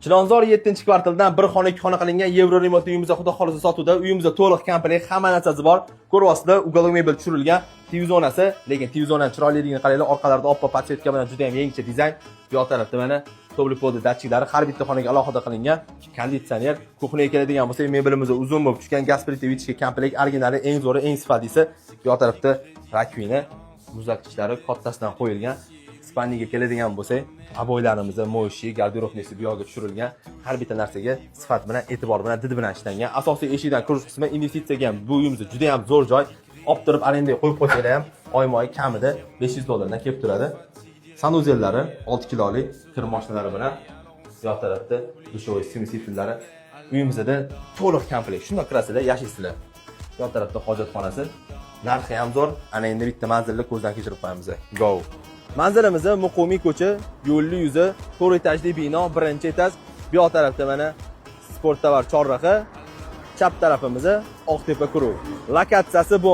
Chilonzor 7-kvartaldan bir xona 2 xona qilingan Euro remont uyimizda xudo xolisa sotuvda. Uyimizda to'liq komplekt, hamma narsasi bor. Ko'ryapsizlar, uголок mebel tushirilgan. TV zonasi, lekin TV zonani chiroyliligini qaranglar, orqalarida oppoq podsetka bilan juda ham yangicha dizayn. Bu yoq tarafda mana tobli podi datchiklari har bitta xonaga alohida qilingan. Konditsioner, kuxnaga keladigan bo'lsa, mebelimizda uzun bo'lib tushgan gaz plitevitchka komplekt, originali, eng zo'ri, eng sifatlisi. Bu yoq tarafda rakvina, muzlatgichlari kattasidan qo'yilgan. Spaniga keladigan bo'lsak, aboylarimizni, mo'yshi, garderobnisi bu yoqqa tushirilgan. Har bitta narsaga sifat bilan, e'tibor bilan, did bilan ishlangan. Asosiy eshikdan kirish qismi investitsiyaga ham bu uyimiz juda ham zo'r joy. Olib turib arendaga qo'yib qo'ysanglar ham oyma-oy kamida 500 dollardan kelib turadi. Sanuzellari 6 kilolik kir mashinalari bilan bu yoq tarafda dushovoy sifillari. Uyimizda to'liq komplekt. Shunday kirasizlar, yashaysizlar. Bu yoq tarafda hojatxonasi. Narxi ham zo'r. Ana endi bitta manzilni ko'zdan kechirib qo'yamiz. Go. Manzilimiz Muqimiy ko'cha, yo'lli yuzi, 4 etajli bino, birinchi etaj. Bu yoq tarafda mana sport tovar chorraha, chap tarafimiz Oqtepa Kurov. Lokatsiyasi bu